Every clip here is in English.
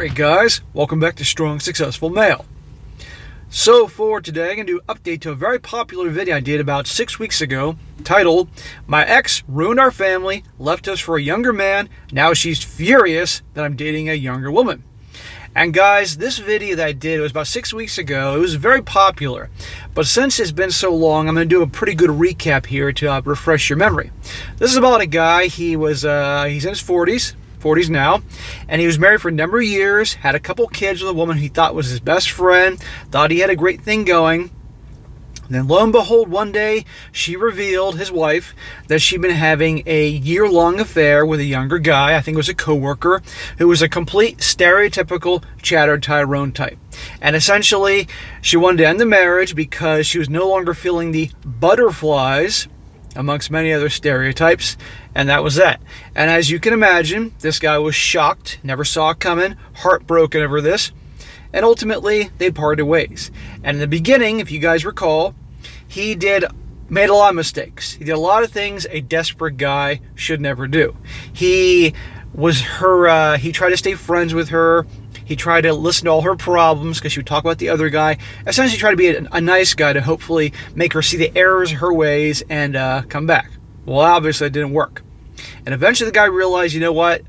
Alright guys, welcome back to Strong Successful Male. So for today, I'm going to do an update to a very popular video I did about 6 weeks ago, titled, "My ex ruined our family, left us for a younger man, now she's furious that I'm dating a younger woman." And guys, this video that I did, it was about 6 weeks ago. It was very popular. But since it's been so long, I'm going to do a pretty good recap here to refresh your memory. This is about a guy, he's in his 40s now, and he was married for a number of years, had a couple kids with a woman he thought was his best friend, thought he had a great thing going. Then lo and behold, one day she revealed, his wife, that she'd been having a year-long affair with a younger guy, I think it was a coworker, who was a complete stereotypical Chatter Tyrone type. And essentially, she wanted to end the marriage because she was no longer feeling the butterflies, amongst many other stereotypes, and that was that. And as you can imagine, this guy was shocked, never saw it coming, heartbroken over this, and ultimately they parted ways. And in the beginning, if you guys recall, he made a lot of mistakes. He did a lot of things a desperate guy should never do. He tried to stay friends with her. He tried to listen to all her problems because she would talk about the other guy. Essentially tried to be a nice guy to hopefully make her see the errors of her ways and come back. Well, obviously it didn't work. And eventually the guy realized, you know what?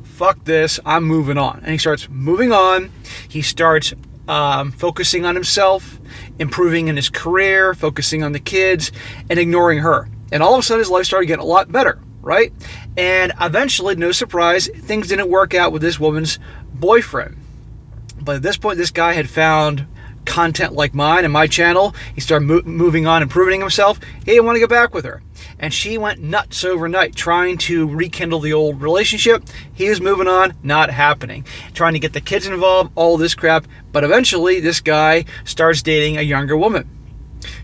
Fuck this, I'm moving on. And he starts moving on. He starts focusing on himself, improving in his career, focusing on the kids, and ignoring her. And all of a sudden his life started getting a lot better, right? And eventually, no surprise, things didn't work out with this woman's boyfriend. But at this point, this guy had found content like mine and my channel. He started moving on, improving himself. He didn't want to get back with her. And she went nuts overnight, trying to rekindle the old relationship. He was moving on, not happening. Trying to get the kids involved, all this crap. But eventually, this guy starts dating a younger woman.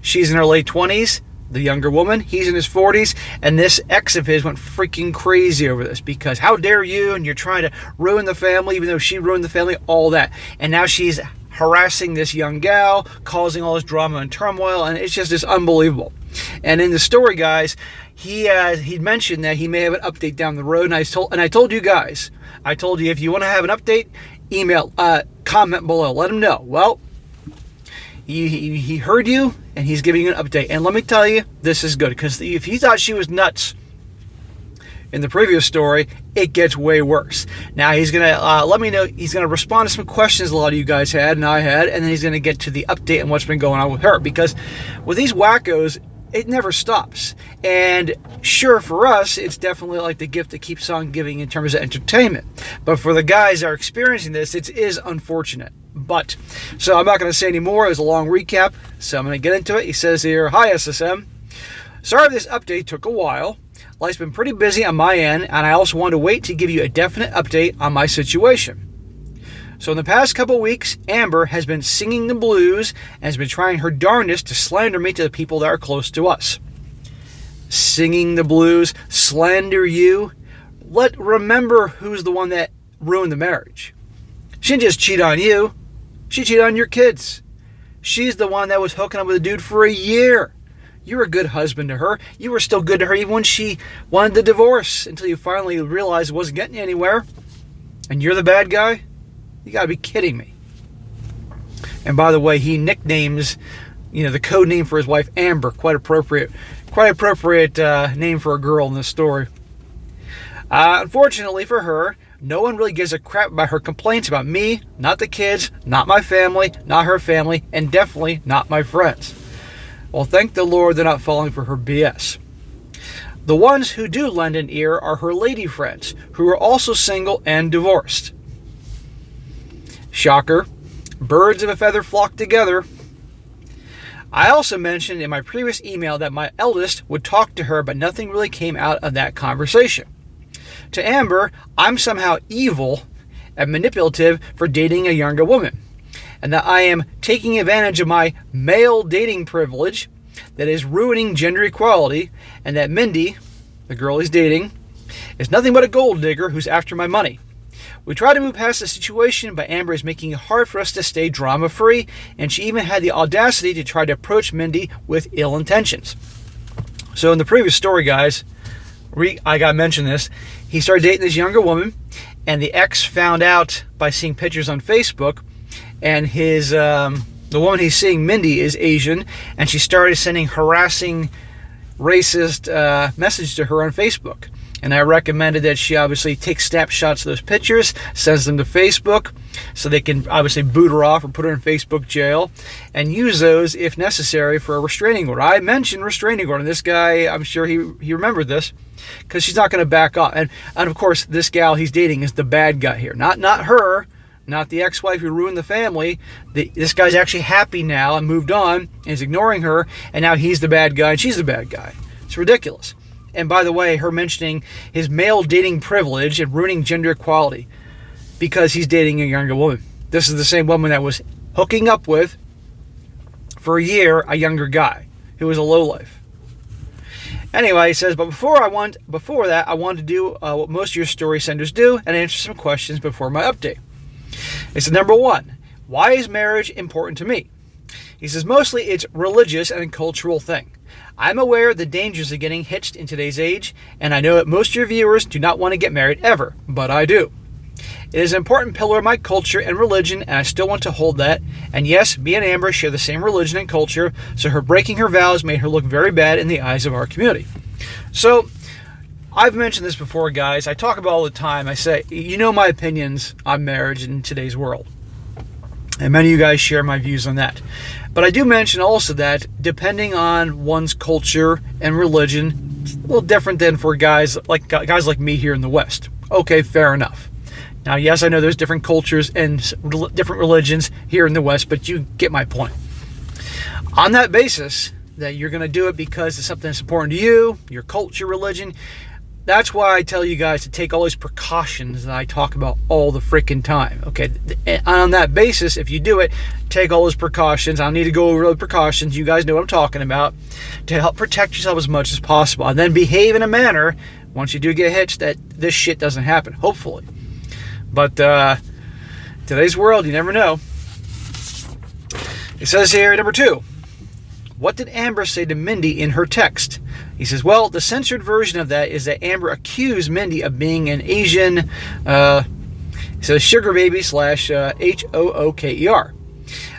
She's in her late 20s. The younger woman, he's in his 40s, and this ex of his went freaking crazy over this because how dare you, and you're trying to ruin the family, even though she ruined the family, all that. And now she's harassing this young gal, causing all this drama and turmoil, and it's just unbelievable. And in the story, guys, he mentioned that he may have an update down the road, and I told you guys, if you want to have an update, email, comment below, let him know. Well, he heard you, and he's giving you an update. And let me tell you, this is good, because if you thought she was nuts in the previous story, it gets way worse. Now he's going to let me know, he's going to respond to some questions a lot of you guys had, and I had, and then he's going to get to the update and what's been going on with her. Because with these wackos, it never stops. And sure, for us, it's definitely like the gift that keeps on giving in terms of entertainment. But for the guys that are experiencing this, it is unfortunate. But, so I'm not going to say any more. It was a long recap, so I'm going to get into it. He says here, "Hi SSM. Sorry this update took a while. Life's been pretty busy on my end, and I also wanted to wait to give you a definite update on my situation. So in the past couple weeks, Amber has been singing the blues and has been trying her darndest to slander me to the people that are close to us." Singing the blues, slander you. Remember who's the one that ruined the marriage. She didn't just cheat on you. She cheated on your kids. She's the one that was hooking up with a dude for a year. You were a good husband to her. You were still good to her even when she wanted the divorce, until you finally realized it wasn't getting you anywhere. And you're the bad guy? You gotta be kidding me. And by the way, he nicknames, the code name for his wife, Amber. Quite appropriate name for a girl in this story. Unfortunately for her, no one really gives a crap about her complaints about me, not the kids, not my family, not her family, and definitely not my friends. Well, thank the Lord they're not falling for her BS. The ones who do lend an ear are her lady friends, who are also single and divorced. Shocker. Birds of a feather flock together. I also mentioned in my previous email that my eldest would talk to her, but nothing really came out of that conversation. To Amber, I'm somehow evil and manipulative for dating a younger woman, and that I am taking advantage of my male dating privilege that is ruining gender equality, and that Mindy, the girl he's dating, is nothing but a gold digger who's after my money. We try to move past the situation, but Amber is making it hard for us to stay drama-free, and she even had the audacity to try to approach Mindy with ill intentions. So in the previous story, guys, I got to mention this. He started dating this younger woman, and the ex found out by seeing pictures on Facebook, and the woman he's seeing, Mindy, is Asian, and she started sending harassing, racist messages to her on Facebook. And I recommended that she obviously take snapshots of those pictures, sends them to Facebook, so they can obviously boot her off or put her in Facebook jail, and use those if necessary for a restraining order. I mentioned restraining order, and this guy, I'm sure he remembered this, because she's not going to back off. And of course, this gal he's dating is the bad guy here, not her, not the ex-wife who ruined the family. This guy's actually happy now and moved on, and is ignoring her, and now he's the bad guy and she's the bad guy. It's ridiculous. And by the way, her mentioning his male dating privilege and ruining gender equality because he's dating a younger woman. This is the same woman that was hooking up with, for a year, a younger guy who was a lowlife. Anyway, he says, but before that, I wanted to do what most of your story senders do and answer some questions before my update. He said, number one, why is marriage important to me? He says, mostly it's religious and a cultural thing. I'm aware of the dangers of getting hitched in today's age, and I know that most of your viewers do not want to get married ever, but I do. It is an important pillar of my culture and religion, and I still want to hold that. And yes, me and Amber share the same religion and culture, so her breaking her vows made her look very bad in the eyes of our community. So, I've mentioned this before, guys. I talk about it all the time. I say, you know my opinions on marriage in today's world. And many of you guys share my views on that. But I do mention also that depending on one's culture and religion, it's a little different than for guys like me here in the West. Okay, fair enough. Now, yes, I know there's different cultures and different religions here in the West, but you get my point. On that basis, that you're going to do it because it's something that's important to you, your culture, religion, that's why I tell you guys to take all these precautions that I talk about all the freaking time. Okay, and on that basis, if you do it, take all those precautions. I don't need to go over the precautions. You guys know what I'm talking about, to help protect yourself as much as possible. And then behave in a manner, once you do get hitched, that this shit doesn't happen, hopefully. But today's world, you never know. It says here, number two, what did Amber say to Mindy in her text? He says, well, the censored version of that is that Amber accused Mindy of being an Asian, he says, sugar baby / HOOKER.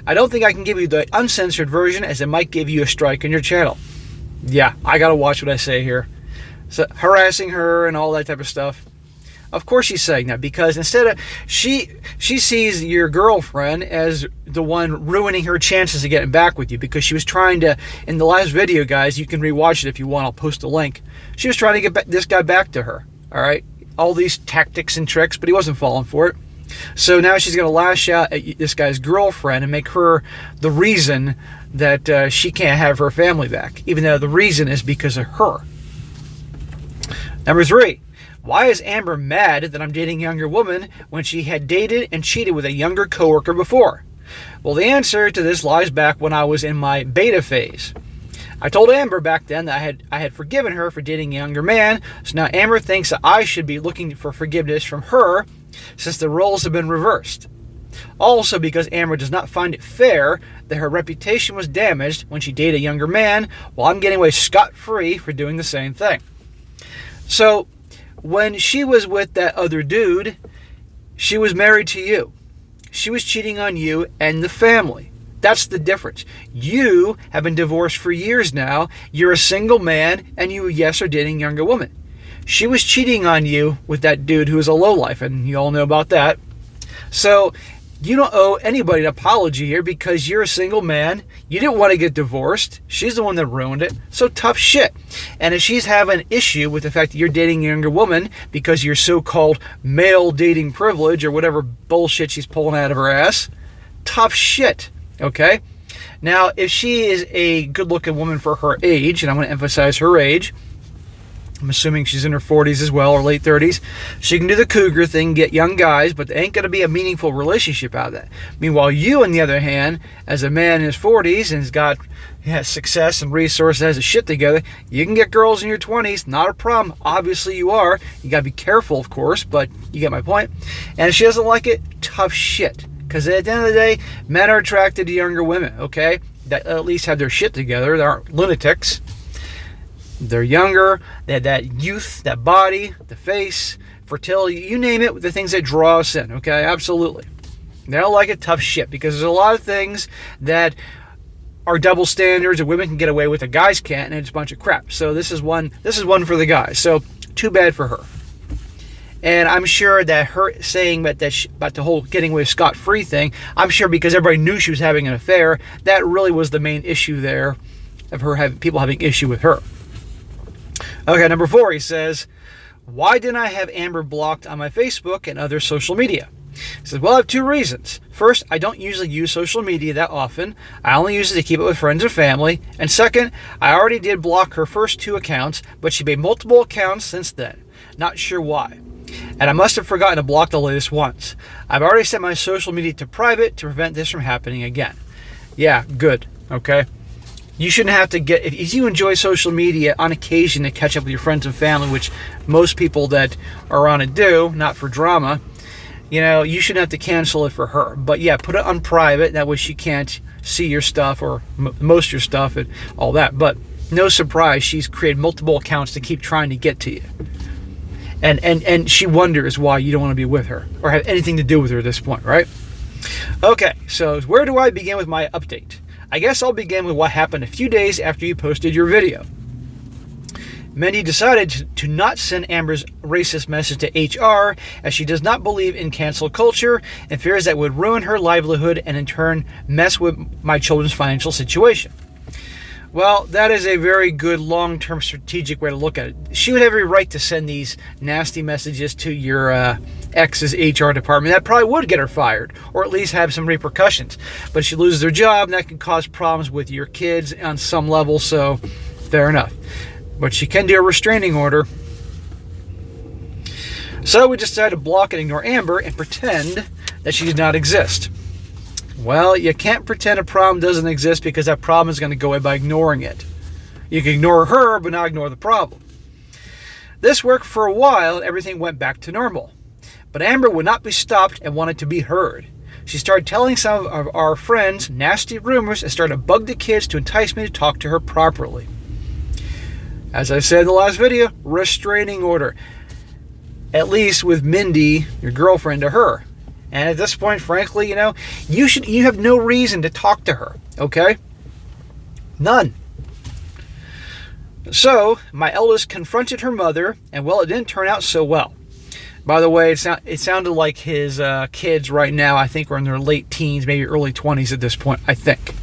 I don't think I can give you the uncensored version, as it might give you a strike on your channel. Yeah, I gotta watch what I say here. So, harassing her and all that type of stuff. Of course she's saying that, because instead of, she sees your girlfriend as the one ruining her chances of getting back with you, because she was trying to, in the last video, guys, you can rewatch it if you want, I'll post a link. She was trying to get this guy back to her, all right? All these tactics and tricks, but he wasn't falling for it. So now she's going to lash out at this guy's girlfriend and make her the reason that she can't have her family back, even though the reason is because of her. Number three. Why is Amber mad that I'm dating a younger woman when she had dated and cheated with a younger coworker before? Well, the answer to this lies back when I was in my beta phase. I told Amber back then that I had forgiven her for dating a younger man, so now Amber thinks that I should be looking for forgiveness from her since the roles have been reversed. Also, because Amber does not find it fair that her reputation was damaged when she dated a younger man, while I'm getting away scot-free for doing the same thing. So, when she was with that other dude, she was married to you. She was cheating on you and the family. That's the difference. You have been divorced for years now. You're a single man, and you, yes, are dating a younger woman. She was cheating on you with that dude who is a lowlife, and you all know about that. So, you don't owe anybody an apology here because you're a single man. You didn't want to get divorced. She's the one that ruined it. So tough shit. And if she's having an issue with the fact that you're dating a younger woman because your so-called male dating privilege or whatever bullshit she's pulling out of her ass, tough shit. Okay? Now, if she is a good-looking woman for her age, and I'm going to emphasize her age, I'm assuming she's in her 40s as well, or late 30s. She can do the cougar thing, get young guys, but there ain't going to be a meaningful relationship out of that. Meanwhile, you, on the other hand, as a man in his 40s and has success and resources, has his shit together, you can get girls in your 20s, not a problem. Obviously you are. You got to be careful, of course, but you get my point. And if she doesn't like it, tough shit. Because at the end of the day, men are attracted to younger women, okay? That at least have their shit together. They aren't lunatics. They're younger, they had that youth, that body, the face, fertility, you name it, the things that draw us in, okay? Absolutely. They don't like it tough shit because there's a lot of things that are double standards and women can get away with that guys can't, and it's a bunch of crap. So this is one for the guys. So too bad for her. And I'm sure that her saying about the whole getting away scot-free thing, I'm sure because everybody knew she was having an affair, that really was the main issue there of people having issue with her. Okay, number 4, he says, why didn't I have Amber blocked on my Facebook and other social media? He says, well, I have 2 reasons. First, I don't usually use social media that often. I only use it to keep it with friends and family. And second, I already did block her first 2 accounts, but she made multiple accounts since then. Not sure why. And I must have forgotten to block the latest ones. I've already set my social media to private to prevent this from happening again. Yeah, good. Okay. You shouldn't have to if you enjoy social media on occasion to catch up with your friends and family, which most people that are on it do, not for drama, you shouldn't have to cancel it for her. But yeah, put it on private. That way she can't see your stuff or most of your stuff and all that. But no surprise, she's created multiple accounts to keep trying to get to you. And she wonders why you don't want to be with her or have anything to do with her at this point, right? Okay, so where do I begin with my update? I guess I'll begin with what happened a few days after you posted your video. Mindy decided to not send Amber's racist message to HR as she does not believe in cancel culture and fears that would ruin her livelihood and in turn mess with my children's financial situation. Well, that is a very good long-term strategic way to look at it. She would have every right to send these nasty messages to your ex's HR department. That probably would get her fired, or at least have some repercussions. But she loses her job, and that can cause problems with your kids on some level, so fair enough. But she can do a restraining order. So we decided to block and ignore Amber and pretend that she did not exist. Well, you can't pretend a problem doesn't exist because that problem is going to go away by ignoring it. You can ignore her, but not ignore the problem. This worked for a while and everything went back to normal. But Amber would not be stopped and wanted to be heard. She started telling some of our friends nasty rumors and started to bug the kids to entice me to talk to her properly. As I said in the last video, restraining order. At least with Mindy, your girlfriend, to her. And at this point, frankly, you have no reason to talk to her, okay? None. So, my eldest confronted her mother, and well, it didn't turn out so well. By the way, it sounded like his kids right now, I think, were in their late teens, maybe early 20s at this point, I think.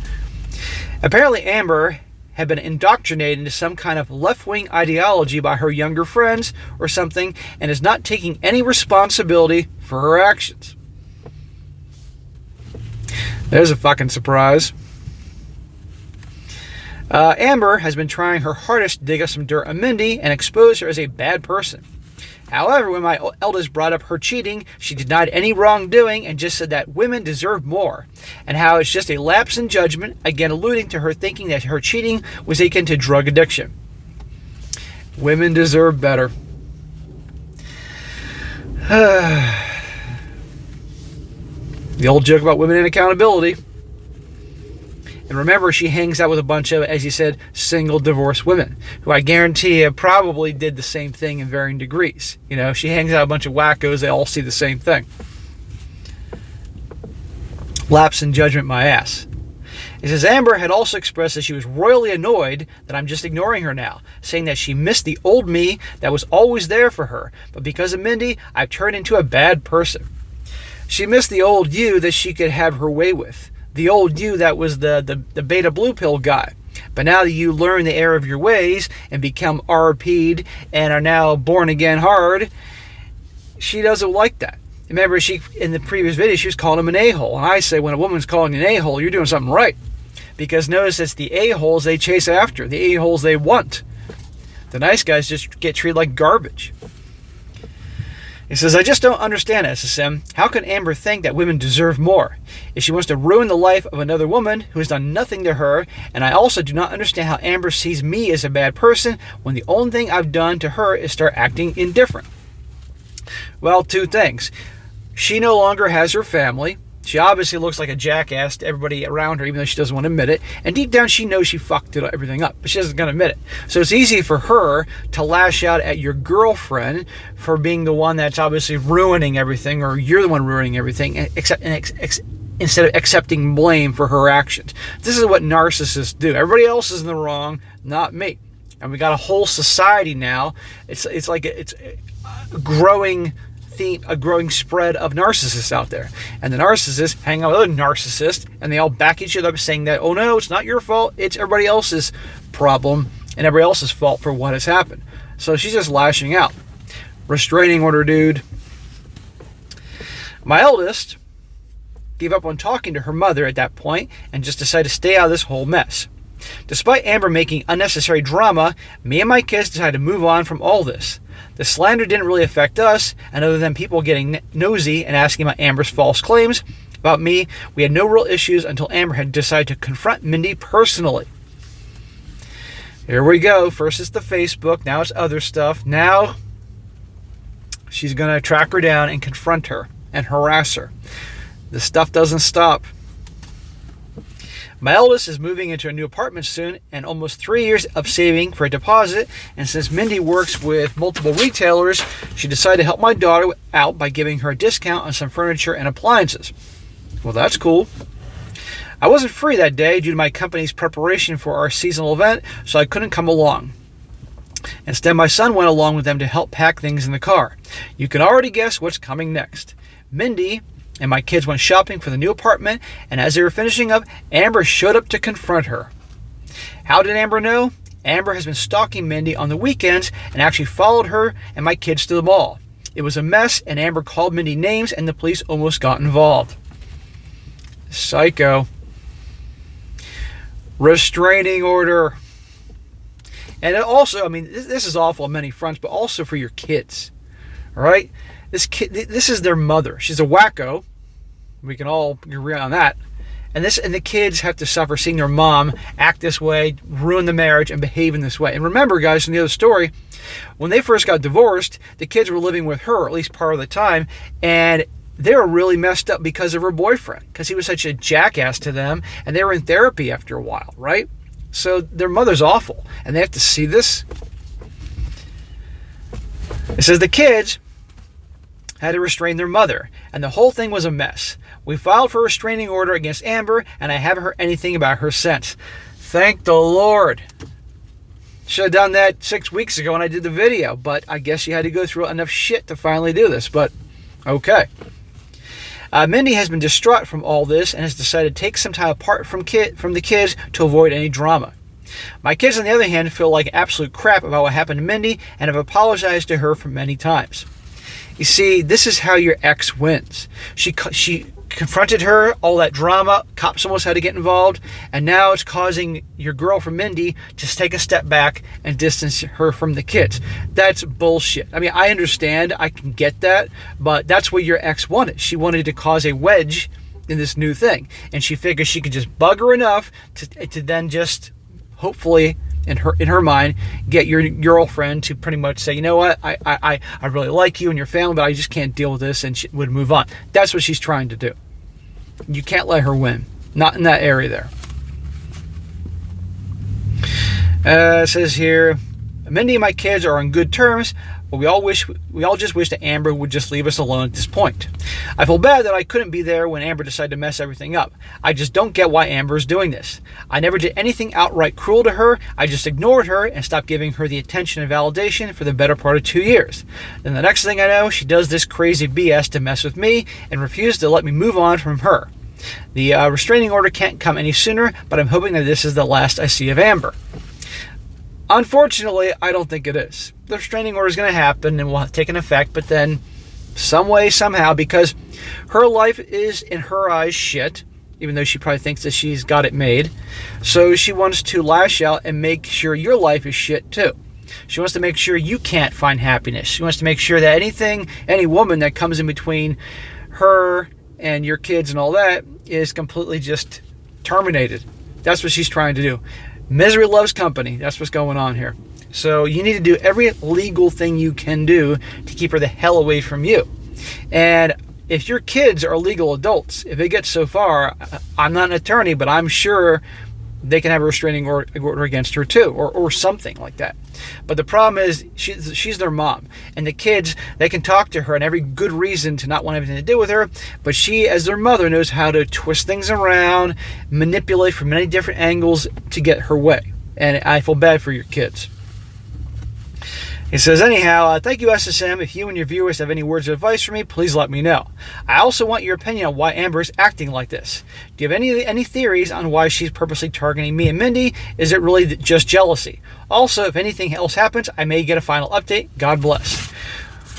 Apparently, Amber had been indoctrinated into some kind of left-wing ideology by her younger friends or something, and is not taking any responsibility for her actions. There's a fucking surprise. Amber has been trying her hardest to dig up some dirt on Mindy and expose her as a bad person. However, when my eldest brought up her cheating, she denied any wrongdoing and just said that women deserve more, and how it's just a lapse in judgment, again alluding to her thinking that her cheating was akin to drug addiction. Women deserve better. The old joke about women and accountability. And remember, she hangs out with a bunch of, as you said, single divorced women, who I guarantee you probably did the same thing in varying degrees. She hangs out with a bunch of wackos, they all see the same thing. Lapse in judgment, my ass. It says Amber had also expressed that she was royally annoyed that I'm just ignoring her now, saying that she missed the old me that was always there for her, but because of Mindy, I've turned into a bad person. She missed the old you that she could have her way with. The old you that was the beta blue pill guy. But now that you learn the error of your ways and become RP'd and are now born again hard, she doesn't like that. Remember, in the previous video, she was calling him an a-hole. And I say when a woman's calling an a-hole, you're doing something right. Because notice it's the a-holes they chase after, the a-holes they want. The nice guys just get treated like garbage. He says, I just don't understand, SSM. How can Amber think that women deserve more? If she wants to ruin the life of another woman who has done nothing to her, and I also do not understand how Amber sees me as a bad person when the only thing I've done to her is start acting indifferent. Well, 2 things. She no longer has her family. She obviously looks like a jackass to everybody around her, even though she doesn't want to admit it. And deep down, she knows she fucked everything up, but she doesn't going to admit it. So it's easy for her to lash out at your girlfriend for being the one that's obviously ruining everything, or you're the one ruining everything, instead of accepting blame for her actions. This is what narcissists do. Everybody else is in the wrong, not me. And we got a whole society now. It's a growing theme, a growing spread of narcissists out there. And the narcissists hang out with other narcissists, and they all back each other up saying that, oh no, it's not your fault, it's everybody else's problem and everybody else's fault for what has happened. So she's just lashing out. Restraining order, dude. My eldest gave up on talking to her mother at that point and just decided to stay out of this whole mess. Despite Amber making unnecessary drama, me and my kids decided to move on from all this. The slander didn't really affect us, and other than people getting nosy and asking about Amber's false claims about me, we had no real issues until Amber had decided to confront Mindy personally. Here we go. First it's the Facebook, now it's other stuff. Now she's going to track her down and confront her and harass her. This stuff doesn't stop. My eldest is moving into a new apartment soon, and almost 3 years of saving for a deposit, and since Mindy works with multiple retailers, she decided to help my daughter out by giving her a discount on some furniture and appliances. Well, that's cool. I wasn't free that day due to my company's preparation for our seasonal event, so I couldn't come along. Instead, my son went along with them to help pack things in the car. You can already guess what's coming next. Mindy and my kids went shopping for the new apartment, and as they were finishing up, Amber showed up to confront her. How did Amber know? Amber has been stalking Mindy on the weekends and actually followed her and my kids to the mall. It was a mess, and Amber called Mindy names, and the police almost got involved. Psycho. Restraining order. And it also, I mean, this is awful on many fronts, but also for your kids. All right? This is their mother. She's a wacko. We can all agree on that. And the kids have to suffer seeing their mom act this way, ruin the marriage, and behave in this way. And remember, guys, from the other story, when they first got divorced, the kids were living with her at least part of the time, and they were really messed up because of her boyfriend, because he was such a jackass to them, and they were in therapy after a while, right? So their mother's awful, and they have to see this. It says the kids had to restrain their mother, and the whole thing was a mess. We filed for a restraining order against Amber, and I haven't heard anything about her since. Thank the Lord. Should have done that 6 weeks ago when I did the video, but I guess you had to go through enough shit to finally do this, but okay. Mindy has been distraught from all this and has decided to take some time apart from the kids to avoid any drama. My kids, on the other hand, feel like absolute crap about what happened to Mindy and have apologized to her for many times. You see, this is how your ex wins. She confronted her, all that drama, cops almost had to get involved, and now it's causing your girlfriend Mindy to take a step back and distance her from the kids. That's bullshit. I mean, I understand, I can get that, but that's what your ex wanted. She wanted to cause a wedge in this new thing, and she figured she could just bug her enough to then just, hopefully, in her mind, get your girlfriend to pretty much say, you know what, I really like you and your family, but I just can't deal with this, and she would move on. That's what she's trying to do. You can't let her win. Not in that area there. It says here, Mindy and my kids are on good terms, but we all just wish that Amber would just leave us alone at this point. I feel bad that I couldn't be there when Amber decided to mess everything up. I just don't get why Amber is doing this. I never did anything outright cruel to her. I just ignored her and stopped giving her the attention and validation for the better part of 2 years. Then the next thing I know, she does this crazy BS to mess with me and refuses to let me move on from her. The restraining order can't come any sooner, but I'm hoping that this is the last I see of Amber. Unfortunately, I don't think it is. The restraining order is going to happen and will take an effect, but then some way, somehow, because her life is, in her eyes, shit, even though she probably thinks that she's got it made. So she wants to lash out and make sure your life is shit, too. She wants to make sure you can't find happiness. She wants to make sure that any woman that comes in between her and your kids and all that is completely just terminated. That's what she's trying to do. Misery loves company. That's what's going on here. So you need to do every legal thing you can do to keep her the hell away from you. And if your kids are legal adults, if it gets so far, I'm not an attorney, but I'm sure they can have a restraining order against her too, or something like that. But the problem is she's their mom, and the kids, they can talk to her and every good reason to not want anything to do with her, but she, as their mother, knows how to twist things around, manipulate from many different angles to get her way. And I feel bad for your kids. He says, anyhow, thank you, SSM. If you and your viewers have any words of advice for me, please let me know. I also want your opinion on why Amber is acting like this. Do you have any theories on why she's purposely targeting me and Mindy? Is it really just jealousy? Also, if anything else happens, I may get a final update. God bless.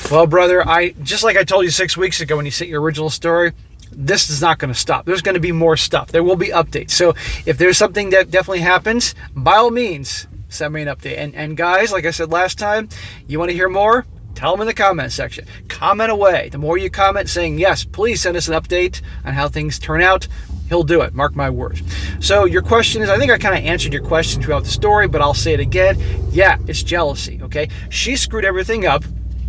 Well, brother, just like I told you 6 weeks ago when you sent your original story, this is not going to stop. There's going to be more stuff. There will be updates. So if there's something that definitely happens, by all means, send me an update. And guys, like I said last time, you want to hear more? Tell them in the comment section. Comment away. The more you comment saying, yes, please send us an update on how things turn out, he'll do it. Mark my words. So your question is, I think I kind of answered your question throughout the story, but I'll say it again. Yeah, it's jealousy, okay? She screwed everything up.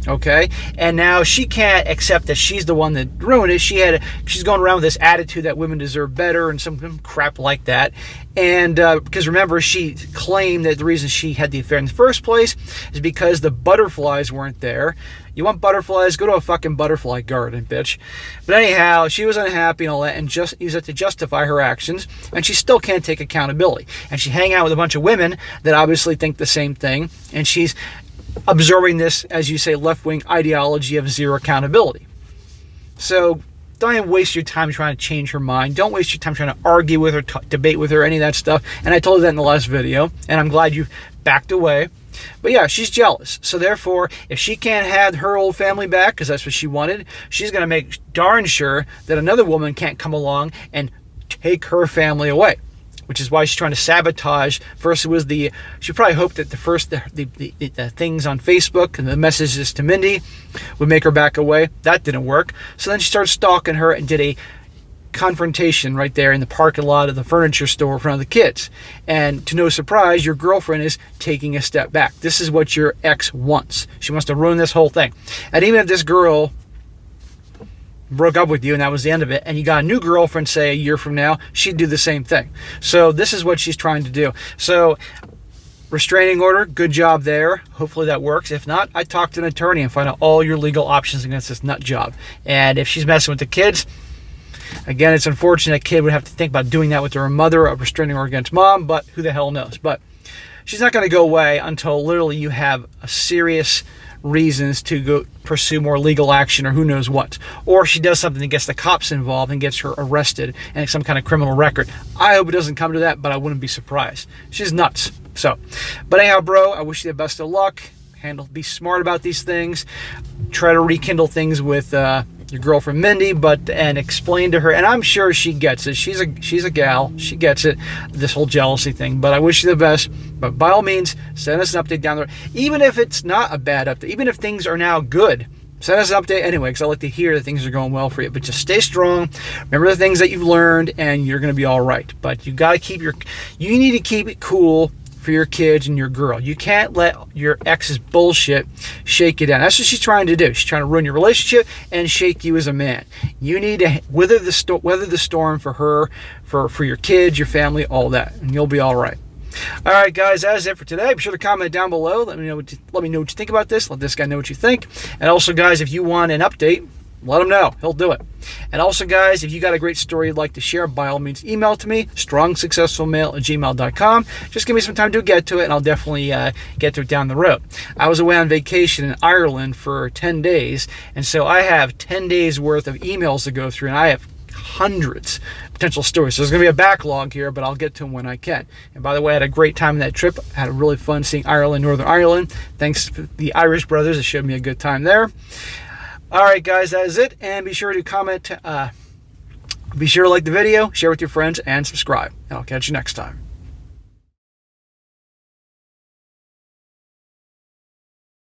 Okay, and now she can't accept that she's the one that ruined it. She's going around with this attitude that women deserve better and some crap like that. And because remember, she claimed that the reason she had the affair in the first place is because the butterflies weren't there. You want butterflies? Go to a fucking butterfly garden, bitch. But anyhow, she was unhappy and all that, and just used it to justify her actions, and she still can't take accountability. And she hang out with a bunch of women that obviously think the same thing, and she's absorbing this, as you say, left-wing ideology of zero accountability. So don't waste your time trying to change her mind. Don't waste your time trying to argue with her, debate with her, any of that stuff. And I told you that in the last video, and I'm glad you backed away. But yeah, she's jealous. So therefore, if she can't have her old family back, because that's what she wanted, she's going to make darn sure that another woman can't come along and take her family away. Which is why she's trying to sabotage. First, it was she probably hoped that the things on Facebook and the messages to Mindy would make her back away. That didn't work. So then she started stalking her and did a confrontation right there in the parking lot of the furniture store in front of the kids. And to no surprise, your girlfriend is taking a step back. This is what your ex wants. She wants to ruin this whole thing. And even if this girl broke up with you and that was the end of it, and you got a new girlfriend, say, a year from now, she'd do the same thing. So this is what she's trying to do. So restraining order, good job there. Hopefully that works. If not, I talk to an attorney and find out all your legal options against this nut job. And if she's messing with the kids, again, it's unfortunate a kid would have to think about doing that with their mother, a restraining order against mom, but who the hell knows. But she's not going to go away until literally you have a serious reasons to go pursue more legal action or who knows what. Or she does something that gets the cops involved and gets her arrested and some kind of criminal record. I hope it doesn't come to that, but I wouldn't be surprised. She's nuts. So, but anyhow, bro, I wish you the best of luck. Be smart about these things. Try to rekindle things with your girlfriend Mindy, and explain to her, and I'm sure she gets it. She's a gal. She gets it, this whole jealousy thing. But I wish you the best. But by all means, send us an update down there. Even if it's not a bad update, even if things are now good, send us an update anyway, because I like to hear that things are going well for you. But just stay strong. Remember the things that you've learned, and you're going to be all right. But you got to you need to keep it cool for your kids and your girl. You can't let your ex's bullshit shake you down. That's what she's trying to do. She's trying to ruin your relationship and shake you as a man. You need to weather the storm for her, for your kids, your family, all that, and you'll be all right. All right, guys, that is it for today. Be sure to comment down below. Let me know what you think about this. Let this guy know what you think. And also, guys, if you want an update, let him know. He'll do it. And also, guys, if you got a great story you'd like to share, by all means, email to me, strongsuccessfulmale@gmail.com. Just give me some time to get to it, and I'll definitely get to it down the road. I was away on vacation in Ireland for 10 days, and so I have 10 days worth of emails to go through, and I have hundreds of potential stories. So there's going to be a backlog here, but I'll get to them when I can. And by the way, I had a great time on that trip. I had a really fun seeing Ireland, Northern Ireland. Thanks to the Irish brothers that showed me a good time there. All right, guys, that is it. And be sure to comment. Be sure to like the video, share with your friends, and subscribe. And I'll catch you next time.